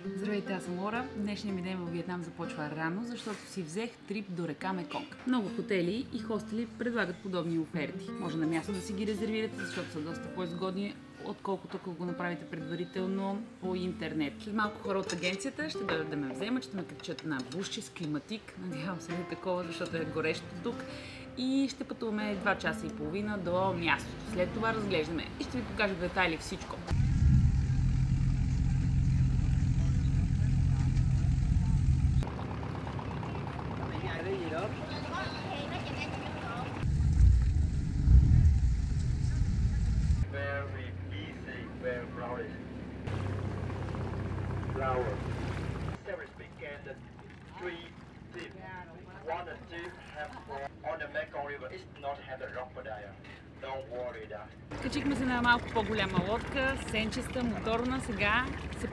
Здравейте, аз съм Лора. Днешният ми ден във Виетнам започва рано, защото си взех трип до река Меконг. Много хотели и хостели предлагат подобни оферти. Може на място да си ги резервирате, защото са доста по-изгодни, отколкото ако го направите предварително по интернет. След малко хора от агенцията ще дойдат да ме вземат, ще ме качат на бусче с климатик. Надявам се да е такова, защото е горещо тук. И ще пътуваме 2 часа и половина до мястото. След това разглеждаме и ще ви покажа в детайли всичко. Качихме се на малко по-голяма лодка, сенчеста, моторна. Сега се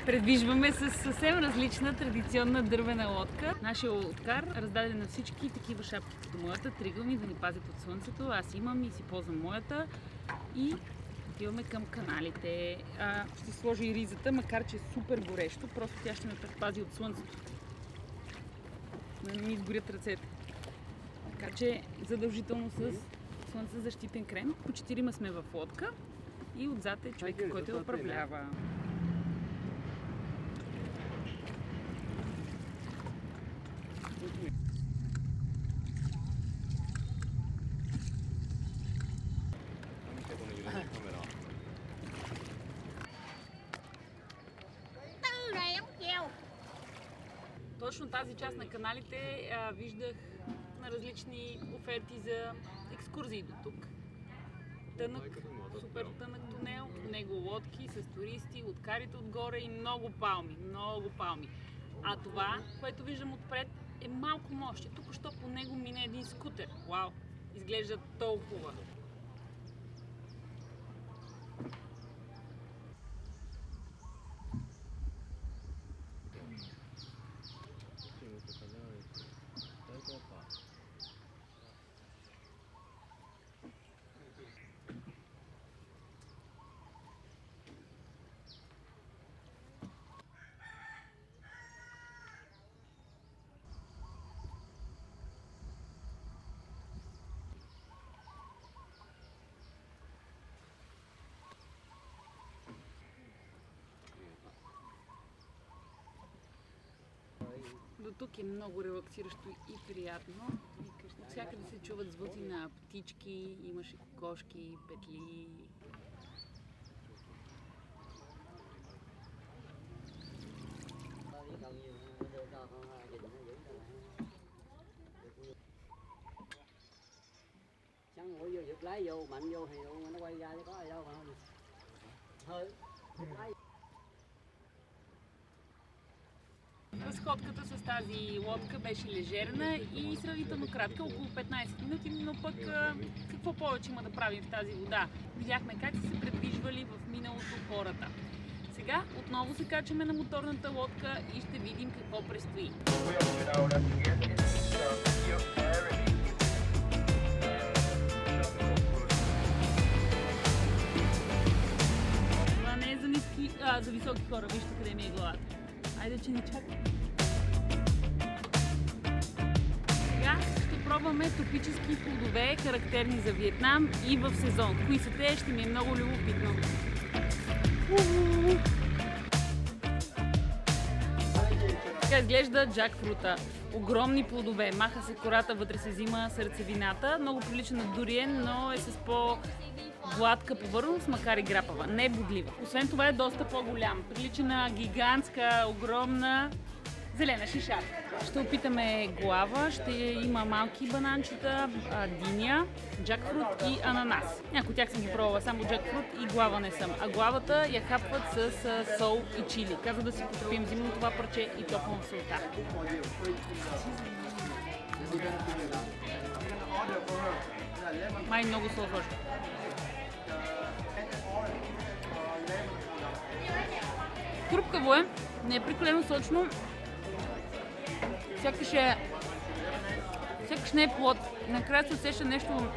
предвижваме с съвсем различна традиционна дървена лодка. Нашия лодкар раздаде на всички такива шапки като моята, тригълни, да ни пазят от слънцето. Аз имам и си ползвам моята. И отиваме към каналите. Ще сложа и ризата, макар че е супер горещо. Просто тя ще ме предпази от слънцето. Да не ми изгорят ръцете. Така че задължително с слънцезащитен крем. По 4 сме в лодка и отзад е човек, който я управлява. Точно тази част на каналите виждах на различни оферти за екскурзии до тук. Тънък, супер тънък тунел, по него лодки с туристи, лодкарите отгоре и много палми, много палми. А това, което виждам отпред, е малко мощи. Тук-що по него мине един скутер. Вау! Изглежда толкова. До тук е много релаксиращо и приятно. От всякъде се чуват звуци на птички, имаше кокошки, петли. Sáng ngồi vô giật lái vô, mạnh vô thì nó quay ra chứ có gì đâu mà hơi lái. Разходката с тази лодка беше лежерна и сравнително кратка, около 15 минути, но пък какво повече има да правим в тази вода? Видяхме как са се предвижвали в миналото хората. Сега отново се качаме на моторната лодка и ще видим какво предстои. Това не е за високи хора, вижте къде ми е главата. Айде, че ни чака. Сега ще пробваме тропически плодове, характерни за Виетнам и в сезон. Кои са те, ще ми е много любопитно. Така изглежда джакфрута. Огромни плодове, маха се кората, вътре се взима сърцевината. Много прилича на дуриен, но е с по-гладка повърхност, макар и грапава. Не е бодлива. Освен това е доста по-голям. Прилича на гигантска, огромна зелена шишака. Ще опитаме глава, ще има малки бананчета, диня, джакфрут и ананас. Някои от тях съм ги пробвала, само джакфрут и глава не съм. А главата я хапват с сол и чили. Казва да си потопим зимно това парче и топвам в солта. Май много сол също. Хрупкаво е, не е прекалено сочно. Сякаш не е плод. Накрая се усеща нещо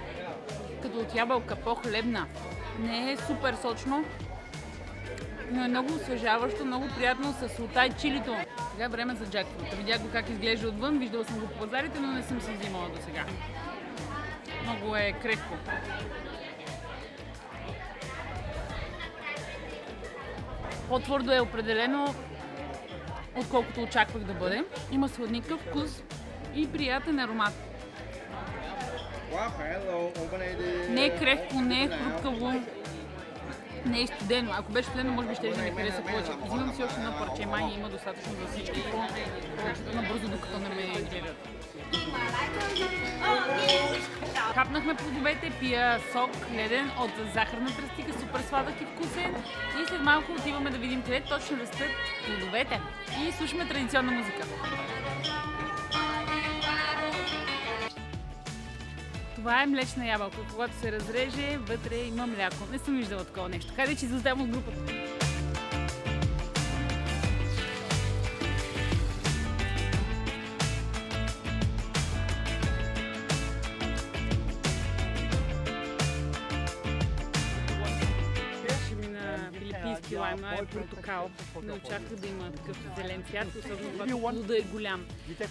като от ябълка, по-хлебна. Не е супер сочно. но е много освежаващо, много приятно с солта и чилито. Сега е време за джакфрута. Видях го как изглежда отвън, виждала съм го по пазарите, но не съм си взимала до сега. Много е крехко. По-твърдо е определено, отколкото очаквах да бъде. Има сладникъв вкус и приятен аромат. Не е крехко, не е хрупкаво, не е студено. Ако беше студено, може би ще да ми хареса повече. Взимам си още едно парче, май има достатъчно за всички, по-на бързо, докато не ме гледат. Хапнахме плодовете, пия сок леден от захарна тръстика, супер сладък и вкусен. И след малко отиваме да видим къде точно растат плодовете. И слушаме традиционна музика. Това е млечна ябълка. Когато се разреже, вътре има мляко. Не съм виждала такова нещо. Хайде, че изоставям от групата. Филипински лайм, е портокал. Не очаквах да има такъв зелен цвят, особено когато плодът е голям.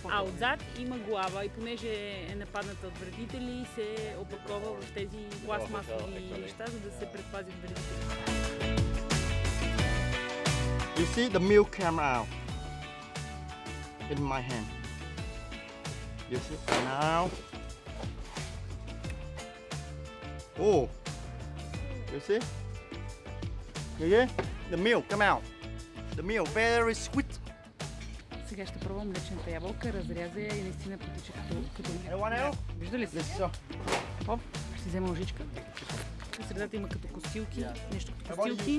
А отзад има глава и понеже е нападната от вредители, се опакова в тези пластмасови неща, за да се предпазят вредители. You see the milk came out in my hand. You see now. Oh, you see? Okay? The milk come out. The milk very sweet. Сега ще пробвам млечната ябълка, разряза я и наистина потича като... Виждали си? Оп, ще взема лъжичка. В средата има като костилки, нещо като костилки.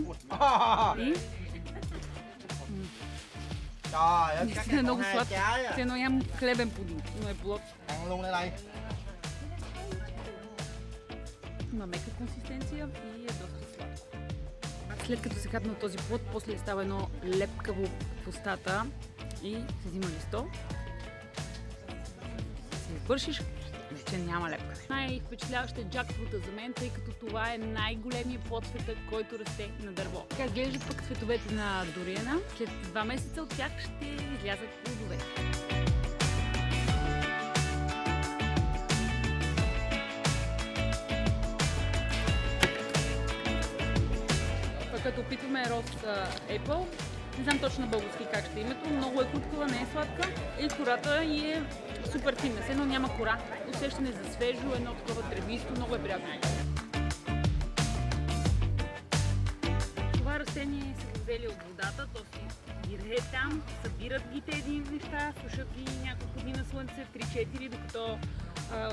И... Наистина е много сладко. Все едно ям хлебен пудинг, но е плод. Има мека консистенция и е доста сладко. След като се хапна този плод, после става едно лепкаво в устата и се взима листо. Си избършиш, вече няма лепка. Най-впечатляващ е джакфрута за мен, тъй като това е най-големият плод в света, който расте на дърво. Така изглежда пък цветовете на дориена. След 2 месеца от тях ще излязат плодове. Като опитваме рост Apple, не знам точно на български как ще е името, много е хруткава, не е сладка и кората ѝ е супер финна, все едно няма кора, усещане за свежо, едно такова тревисто, много е приятно. Това растение са го взели от водата, то си гирее там, събират ги тези неща, сушат ги няколко дни на слънце, 3-4, докато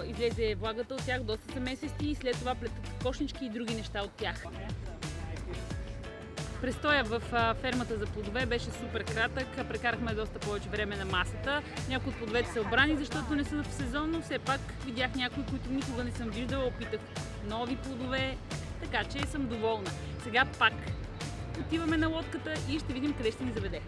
излезе влагата от тях, доста са месести и след това плетат кошнички и други неща от тях. Престоя в фермата за плодове беше супер кратък, прекарахме доста повече време на масата. Някои от плодовете са обрани, защото не са в сезон, но все пак видях някои, които никога не съм виждала, опитах нови плодове, така че съм доволна. Сега пак отиваме на лодката и ще видим къде ще ни заведе.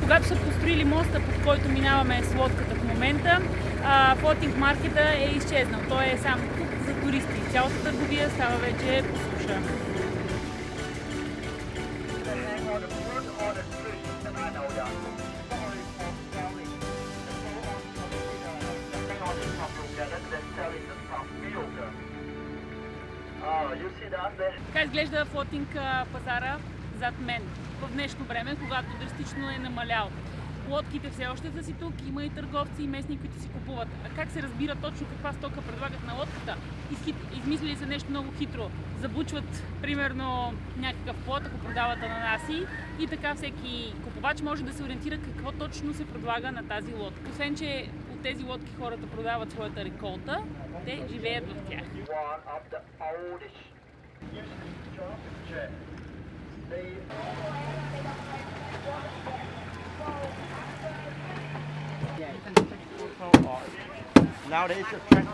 Когато са построили моста, под който минаваме с лодката в момента, флотинг маркета е изчезнал. Той е само тук за туристи. Цялата търговия става вече по суша. Така изглежда флотинг пазара зад мен в днешно време, когато драстично е намалял. Лодките все още са си тук, има и търговци и местни, които си купуват. А как се разбира точно каква стока предлагат на лодката? Измислили са нещо много хитро. Забучват примерно някакъв плод, ако продават ананаси, и така всеки купувач може да се ориентира какво точно се предлага на тази лодка. Освен че от тези лодки хората продават своята реколта, те живеят в тях. Nowadays, the track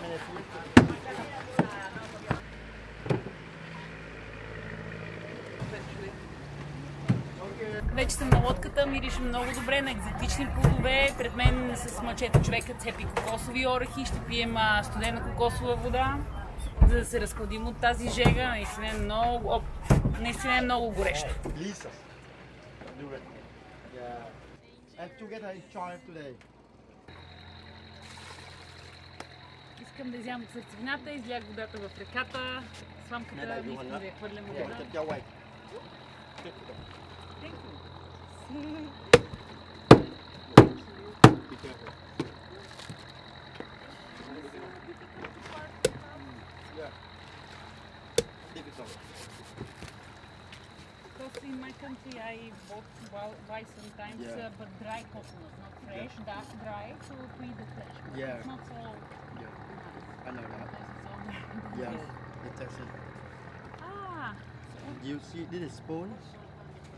Вече съм на лодката, мирише много добре на екзотични плодове. Пред мен с мъчето човекът цепи кокосови орехи. Ще пием студена кокосова вода, за да се разхладим от тази жега. Наистина е много горещо. Искам да изям от сърцевината, излях водата в реката. Сламката не искам да я хвърлям в вода. Because in my country I buy sometimes, but dry coconut, not fresh, dark dry, so to eat the flesh. Yeah. It's not so I know that. nice. Yes, the texture. Ah, You see, this is spoons,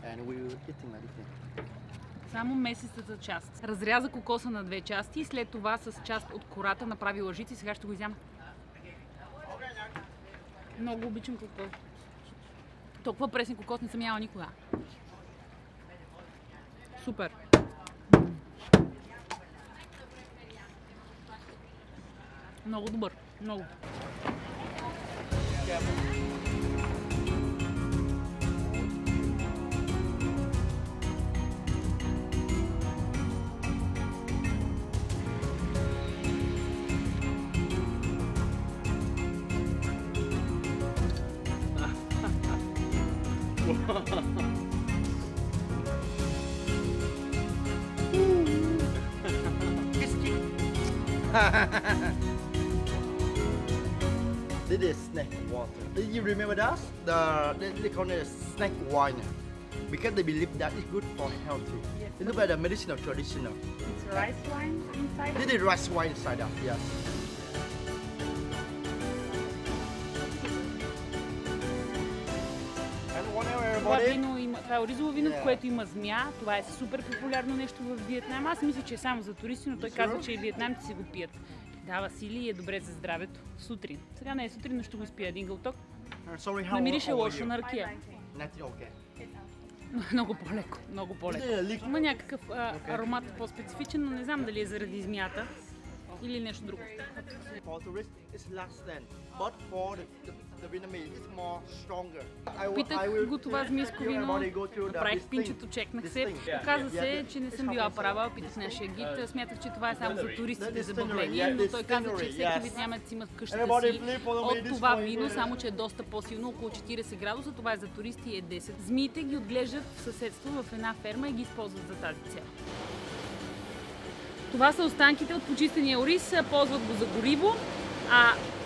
and we will eating like this. само месецата част. Разряза кокоса на две части и след това с част от кората направи лъжици. Сега ще го изям. Много обичам кокос. Толкова пресен кокос не съм яла никога. Супер! Много добър. Много. This is snake water. You remember that? They call it snake wine because they believe that it's good for healthy. Yes. It looks like the medicinal traditional. It's rice wine inside. This is rice wine inside that. Yes. And whatever Това everybody. е оризово вино, в Yeah. което има змия. Това е супер популярно нещо в Виетнам. Аз мисля, че е само за туристи, но той казва, че и виетнамци си го пият. Дава сили и е добре за здравето. Сутрин. Сега не е сутрин, но ще го изпия един гълток. Sorry, how Намирише old are лошо you? на ракия. Nothing okay. Много по-леко, много по-леко. Има някакъв аромат по-специфичен, но не знам дали е заради змията или нещо друго. For tourists, it's less than, but for the Vietnamese, it's more stronger. Питах го това змийско вино, направих пинчето, чекнах се. Оказа се, че не съм била права, питах нашия гид. Смятах, че това е само за туристите забавление, но той каза, че всеки виетнамец има в къщата си от това вино, само че е доста по-силно, около 40 градуса. Това е за туристи и е 10. Змиите ги отглеждат в съседство в една ферма и ги използват за тази цел. Това са останките от почистения ориз, ползват го за гориво.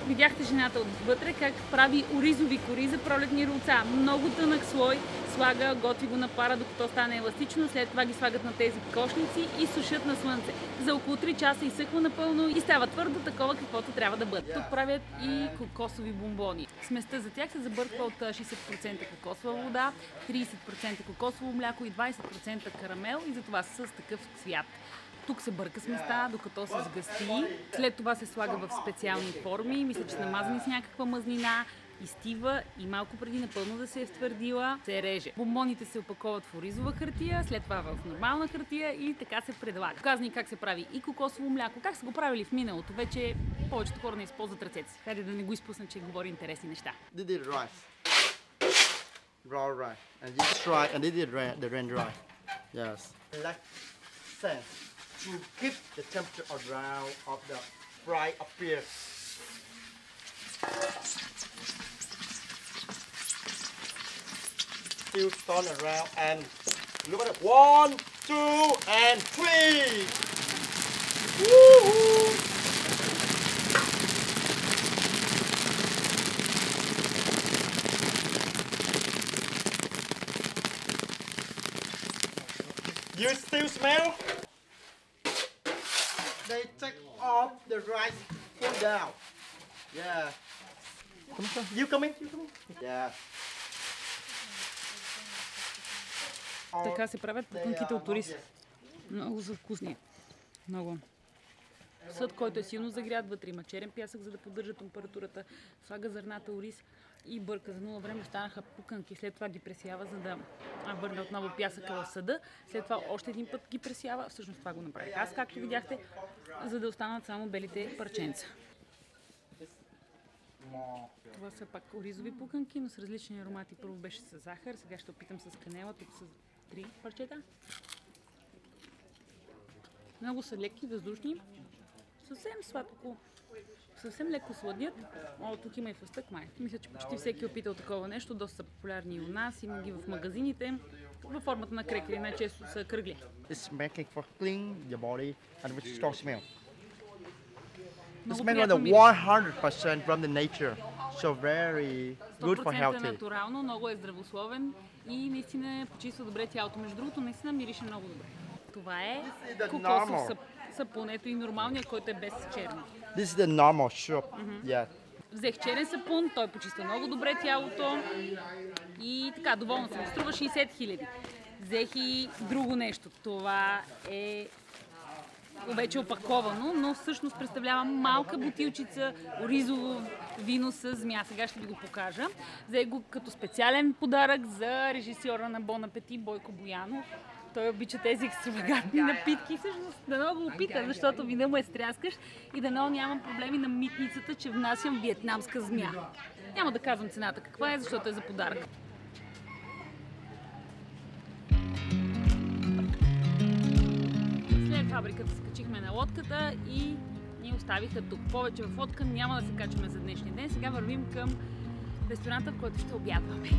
Видяхте жената отвътре как прави оризови кори за пролетни ролца. Много тънък слой, слага, готви го на пара, докато стане еластично. След това ги слагат на тези кошници и сушат на слънце. За около 3 часа изсъхва напълно и става твърдо такова, каквото трябва да бъде. Тук правят и кокосови бомбони. Сместа за тях се забърква от 60% кокосова вода, 30% кокосово мляко и 20% карамел и затова са с такъв цвят. Тук се бърка сместа, докато се сгъсти. След това се слага в специални форми. Мисля, че намазани с някаква мазнина. Изстива и малко преди напълно да се е ствърдила, се реже. Бомбоните се опаковат в оризова хартия, след това в нормална хартия и така се предлага. Показва как се прави и кокосово мляко, как са го правили в миналото. Вече повечето хора не използват ръцете си. Хайде да не го изпусна, че говори интересни неща. This is rice. Raw rice. And this is dry, and this is the rain dry. Yes. Like sense to keep the temperature around of the fry appear. Still turn around and look at it. 1, 2, and 3. Woohoo! You still smell? They take off the rice, pull down. Yeah. You coming? Yeah. Така се правят пуканките от ориз. Много са вкусни. Много. Съд, който е силно загрят, вътре има черен пясък, за да поддържа температурата. Слага зърната ориз и бърка. За много време станаха пуканки. След това ги пресява, за да върне отново пясъка в съда. След това още един път ги пресява. Всъщност това го направих аз, както видяхте, за да останат само белите парченца. Това са пак оризови пуканки, но с различни аромати. Първо беше с захар, сега ще опитам с канела, тук с 3 парчета. Много са леки, въздушни, съвсем сладко, съвсем леко сладят. О, тук има и фъстък май. Мисля, че почти всеки е опитал такова нещо, доста са популярни и у нас, има ги в магазините, във формата на крекери, най-често са кръгли. It's making for clean your body and with strong smell. It's Много made with приятно the мирише. 100% from the nature, so very good for 100% healthy. натурално, много е здравословен и наистина почиства добре тялото. Между другото, наистина мирише много добре. Това е кокосов сапун, и нормалния, който е без черни. This is the normal soup. Yeah. Взех черен сапун, той почиства много добре тялото и така, доволна съм. Струва 60 000. Взех и друго нещо. Това е вече опаковано, но всъщност представлява малка бутилчица оризово вино с змия. Сега ще ви го покажа. Взех го като специален подарък за режисьора на Бон апетит Бойко Боянов. Той обича тези екстравагантни напитки. Всъщност да много го опита, защото вина му е стряскащ и да много нямам проблеми на митницата, че внасям виетнамска змия. Няма да казвам цената каква е, защото е за подарък. След фабриката се качихме на лодката и ни оставиха тук. Повече в лодка няма да се качваме за днешния ден. Сега вървим към ресторанта, в който ще обядваме.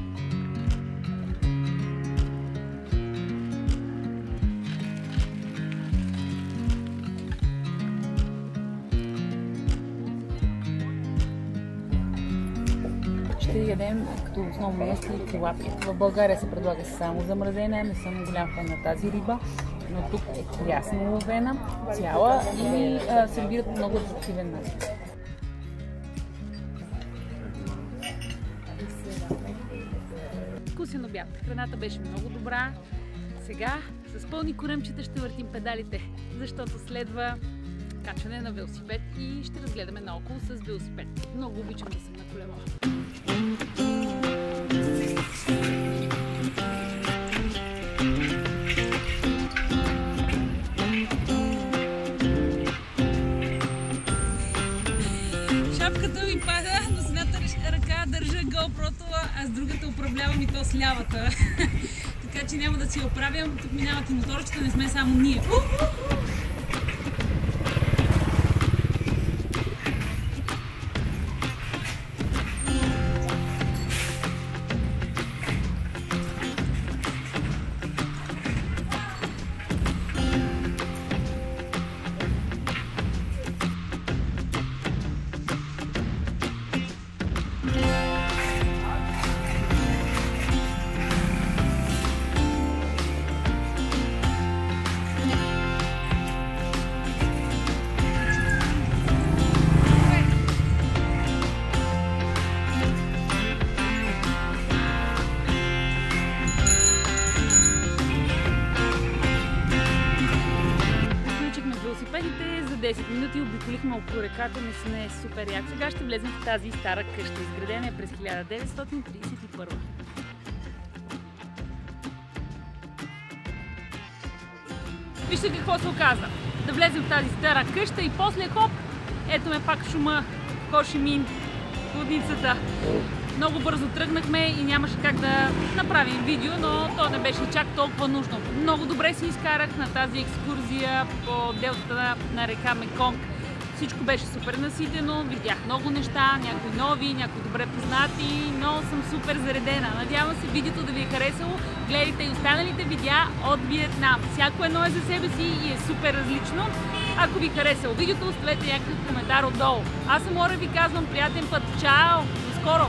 Ще ядем като основно ястие тилапия. В България се предлага само замразена, не съм голям фен на тази риба, но тук е прясно ловена, цяла и сервират по много атрактивен начин. Вкусен обяд. Храната беше много добра. Сега с пълни коремчета ще въртим педалите, защото следва качване на велосипед и ще разгледаме наоколо с велосипед. Много обичам да съм на колело. Шапката ми пада, но с едната ръка държа GoPro-то, а с другата управлявам и то с лявата. Така че няма да си я оправям. Тук минават и моторчета, не сме само ние. За 10 минути обиколихме около реката, наистина е супер як. Сега ще влезем в тази стара къща, изградена е през 1931. Вижте какво се оказа. Да влезем в тази стара къща и после хоп, ето ме пак шума, Хо Ши Мин, лудницата. Много бързо тръгнахме и нямаше как да направим видео, но то не беше чак толкова нужно. Много добре си изкарах на тази екскурзия по делтата на река Меконг. Всичко беше супер наситено, видях много неща, някои нови, някои добре познати, но съм супер заредена. Надявам се видеото да ви е харесало. Гледайте и останалите видеа от Виетнам. Всяко едно е за себе си и е супер различно. Ако ви харесало видеото, оставете някакъв коментар отдолу. Аз съм Лора, ви казвам приятен път. Чао! До скоро!